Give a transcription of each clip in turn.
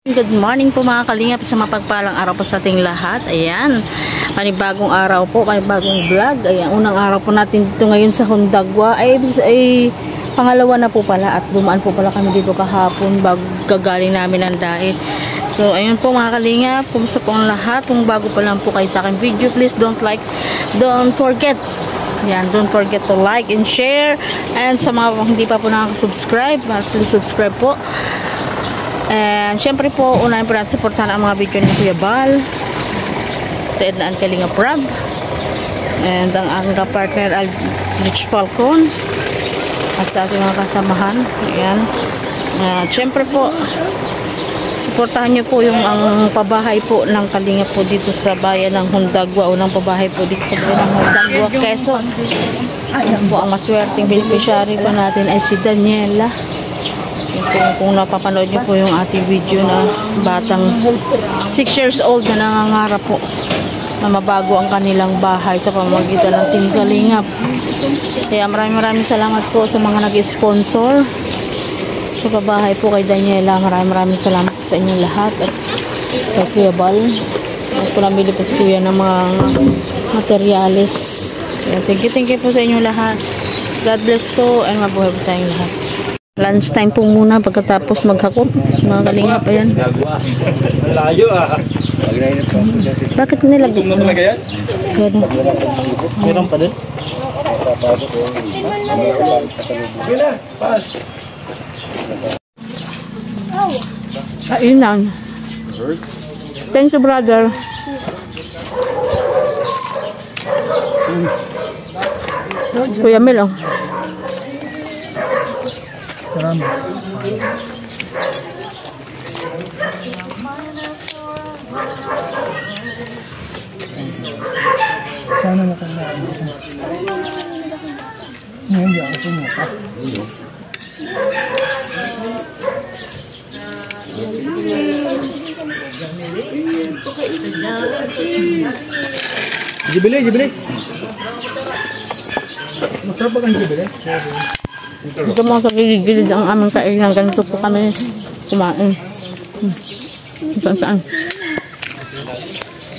Good morning po mga kalingap, sa mapagpalang araw po sa ating lahat. Ayan, panibagong araw po, panibagong vlog. Ayan, unang araw po natin dito ngayon sa Hundagwa. Ay pangalawa na po pala at dumaan po pala kami dito kahapon bago gagaling namin ng diet. So ayun po mga kalingap, kumusta po ang lahat? Kung bago pa lang po kayo sa aking video, please don't forget. Yan, don't forget to like and share. And sa mga hindi pa po nakaka-subscribe, please subscribe po. And syempre po, unahin po natin supportahan ang mga video ni Kuya Bal, Ted na ang Kalinga Prab, and ang aking kapartner Rich Falcon, at sa ating mga kasamahan. Ayan. Syempre po, supportahan nyo po yung ang pabahay po ng Kalinga po dito sa bayan ng Hundagwa, o ng pabahay po dito sa bayan ng Hundagwa, Quezon. Ayan po, ang maswerteng beneficiary po natin ay si Daniela. Kung napapanood nyo po yung ating video na batang 6 years old na nangangarap po na mabago ang kanilang bahay sa pamamagitan ng Team Kalingap. Kaya maraming salamat po sa mga nag-sponsor sa pabahay po kay Daniela. Maraming salamat po sa inyong lahat at kay Kuya Bal. At pinamili po si Kuya ng mga materialis. Thank you po sa inyong lahat. God bless po and mabuhay po tayong lahat. Lunch time po muna pagkatapos maghakot, mga kalingap. Ayan. Malayo ah. Bakit nilagay? Tumulong talaga yan? Meron pa din? Gila, pass. Ayun lang. Thank you, brother. Kuya Mel, oh. Karami. Sana nakalaman. Ngayon di ako sumuka. Jibili. Masarap ba kang jibili? Ito mga kagigilid ang aming kainan. Ganito po kami kumain. Saan?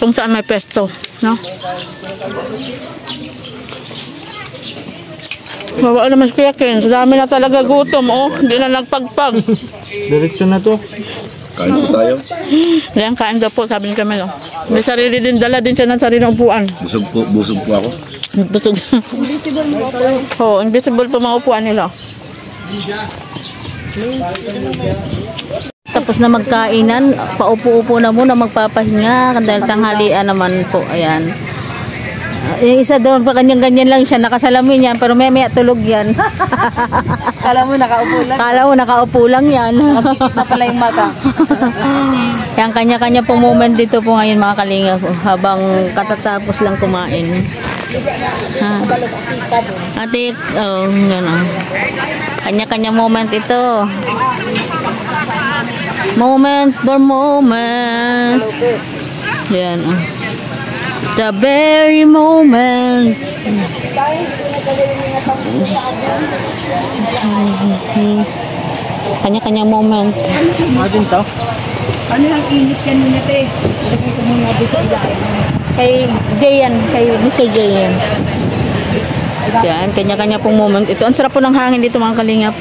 Kung saan may pesto, no? Mababa naman si Kuya Ken. Sa dami na talaga gutom, oh. Hindi na nagpagpag. Direkto na to. Kain po tayo. Ayan, kain daw po, sabi ni Camilo. May sarili din, dala din siya ng sariling upuan. Busog po ako. Busog. Invisible mo po. Oo, invisible po mga upuan nila. Tapos na magkainan, paupo-upo na muna, magpapahinga. Dahil tanghalian naman po, ayan. Yung isa doon pa ganyan-ganyan lang siya, nakasalamin yan, pero maya tulog yan. Kala mo nakaupo lang. Kala mo nakaupo lang yan. Nakapikit na pala yung mata. Yung kanya-kanya pong moment dito po ngayon mga kalinga po, habang katatapos lang kumain. Ate, oh, gano'n. Kanya-kanya moment ito. Moment for moment. Yan, oh. The very moment. Kanya-kanya moment. Ano to? Ano ang init kanina, te? Lagay ko muna dito sa ilalim. Kay Jayan, kay Mr. Jayan. Yan, kanya-kanya pong moment ito. Ang sarap po ng hangin dito mga kalingap.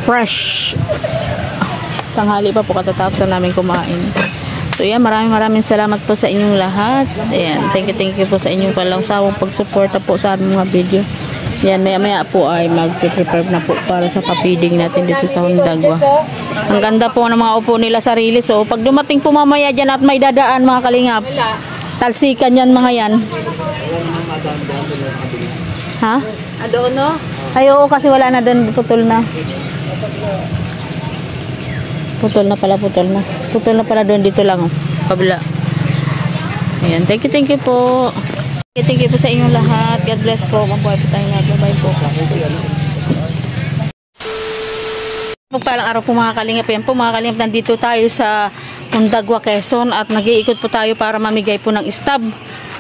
Fresh. Tanghali pa po katatapos na namin kumain. So yan, maraming salamat po sa inyong lahat. Ayan, thank you po sa inyong palangsawang pagsuporta po sa aming mga video. Yan, maya po ay mag-prepare na po para sa papiding natin dito sa Hundagwa. Ang ganda po ng mga upo nila sarili. So pag dumating po mamaya dyan at may dadaan mga kalingap, talsikan yan mga yan. Ha? Doon, no? Ay, oo, kasi wala na doon, putol na. Putol na pala doon, dito lang, oh. Kabila. Ayan, thank you po. Thank you po sa inyong lahat. God bless po. Mabuhay po tayong lahat. Bye po. Pagpalang araw po mga kalingap. Yan po mga kalingap, nandito tayo sa Hundagwa, Quezon at nag-iikot po tayo para mamigay po ng stab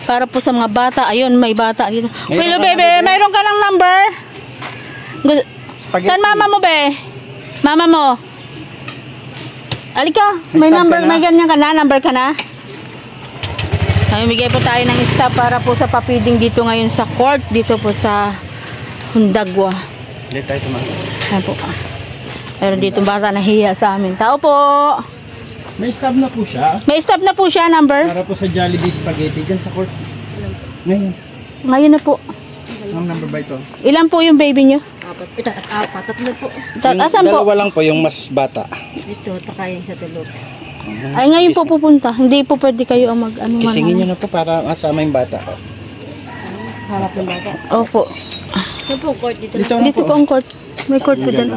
para po sa mga bata. Ayun, may bata dito. Hello bebe, mayroon ka ng number? Saan mama mo be? Mama mo? Alika, may stop number, ka na? may ganyan ka na, number ka na. Ay, bigay po tayo ng stop para po sa papiding dito ngayon sa court, dito po sa Hundagwa. Hindi tayo tumakas. Ayan po. Pero dito bata nahiya sa amin. Tao po! May stop na po siya. May stop na po siya, number. Para po sa Jollibee Spaghetti dyan sa court. Ngayon. Ngayon na po. Ang number ba ito? Ilan po yung baby nyo? Tatlo po. Asan po? Dalawa lang po yung mas bata. Ito, takayin sa tulog. Ay, ngayon po pupunta. Hindi po pwede kayo ang mag-ano man. Kisingin nyo na po para masama yung bata. Harap ng bata. Opo. Ito po, court dito. Dito po ang court. May court po dyan.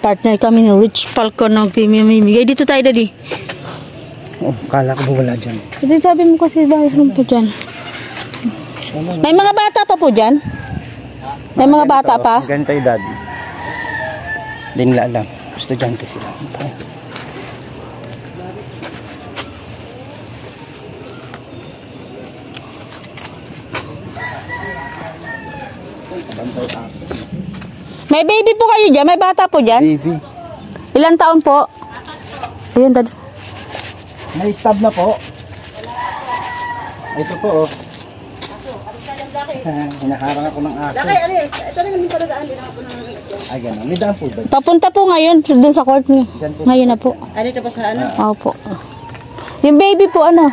Partner kami ng Rich Falcon ng pimimimigay. Dito tayo, Daddy. Oh, kala ko ba wala dyan? Hindi sabi mo kasi bayan po dyan. May mga bata pa po dyan? May mga bata pa? Ganito yung daddy. Hindi nila alam. Estudyante sila. May baby po kayo dyan? May bata po dyan? Baby. Ilan taon po? Ayun, Daddy. May stop na po. Ito po oh. Hinaharang ako ng aso. Laki, alis. Ito rin yung paradaan din ako ng... Ay gano'n. May daan po ba? Papunta po ngayon dun sa court niyo. Ngayon na po. Ano ito pa sa ano? Opo. Yung baby po ano?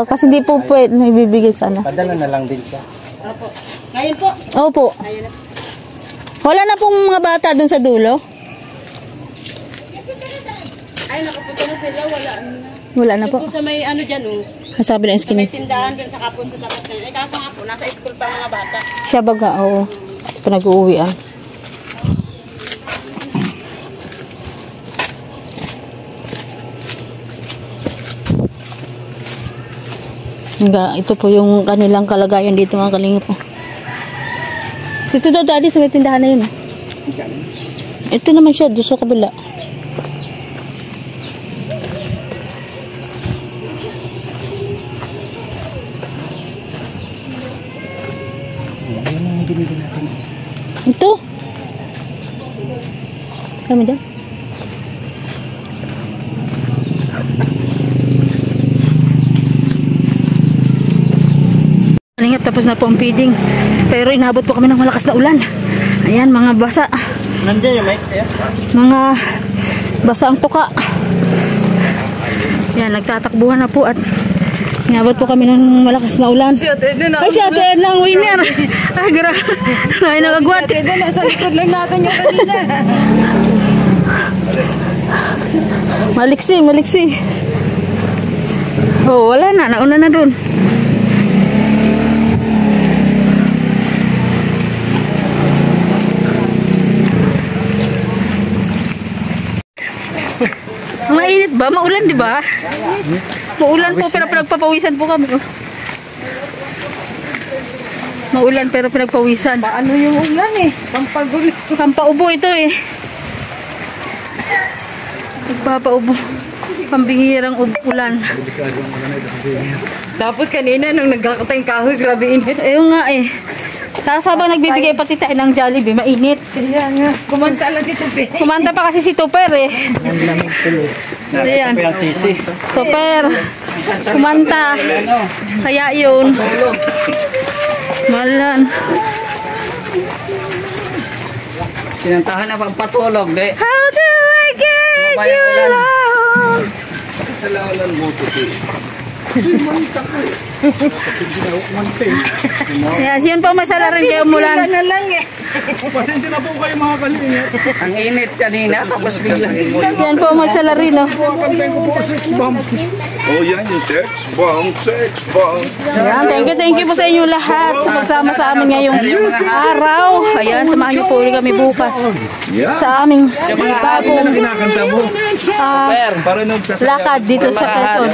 Kasi di po pwede may bibigay sana. Padala na lang din siya. Opo. Ngayon po. Opo. Ngayon na. Wala na pong mga bata dun sa dulo? Ay, nakapunta na sila. Wala na. Wala na po. Ito sa may ano dyan, oh. Sabi ng Sa may skinny. tindahan dun sa kapon sa tapat na yun. Eh, kaso nga po, nasa school pa mga bata. Siya baga, oo. Pinag-uuwian. Ito po yung kanilang kalagayan dito mga kalinga po. Dito daw daddy sa may tindahan na yun. Ito naman siya, doon sa kabila. Ito. Kami dyan. Kalingap, tapos na po ang feeding. Pero inabot po kami ng malakas na ulan. Ayan, mga basa. Nandiyan yung mic. Mga basa ang tuka. Yan, nagtatakbuhan na po at inabot po kami ng malakas na ulan. Ay, si Ate Edna ang winner. Ay, ay, nagagwat. Ate, doon, nasa likod lang natin yung kanina. Maliksi, maliksi. Oh, wala na. Nauna na dun. Mainit ba? Maulan, di ba? Maulan po, pero pinagpapawisan po kami. Oh. Maulan, pero pinagpawisan. Ano yung ulan eh? Pampagulo. Pampaubo ito eh. Nagpapaubo. Pambihirang ulan. Tapos kanina nung nagkakatay kahoy, grabe init. Ayun nga eh. Tapos habang nagbibigay pati tayo ng Jollibee, mainit. Kaya nga. Kumanta lang dito, pe. Kumanta pa kasi si Tupper eh. Ayan. Ito yung sisi. Tupper. Kumanta. Kaya yun. Malan. Sinantahan na pagpatulog, de. How do I get you love? Yan, yun po masala rin kayo mulan. na lang eh. Pasensya na po kayo mga kalinga. Ang init kanina, tapos biglang Yan po masala rin, no? Kakantayin ko po 6 bomb. Oh, yan yung sex bomb, sex bomb. Ayan, thank you po sa inyo lahat sa pagsama sa amin ngayong araw. Ayan, samahan niyo po ulit kami bukas sa aming bagong Kinakanta mo. Para nung lakad dito sa Quezon.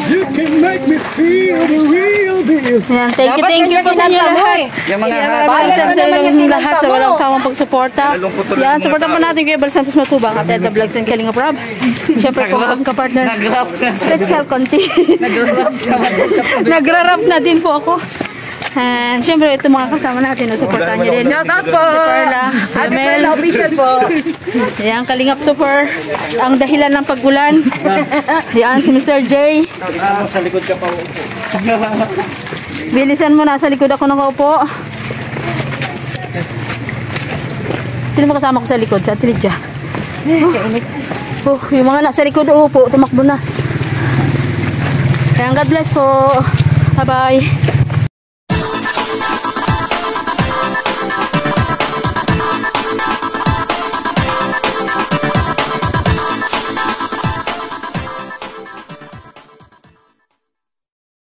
You can make me feel the real deal. Ayan, thank you po sa inyo lahat. yung mga Maraming salamat sa inyong lahat sa walang samang pagsuporta. Yan, supportan po natin kay Bal Santos Matubang at Edna Vlogs and Kalinga Prab. Siyempre po ang kapartner. nag-rap na. Let's shall continue. Nag-rap na. Nagra-rap na din po ako. And syempre, ito mga kasama natin. Supportan niyo din. Shout out po! Perla, Ate Mel. Perla, official po. Yan, Kalingap Super. Ang dahilan ng pagulan. Yan, si Mr. J. Sa likod ka pa. Bilisan mo, nasa likod ako nakaupo. Sino ba kasama ko sa likod? Sa Ate Lydia. Yung mga nasa likod upo, tumakbo na. Kaya God bless po. Bye-bye.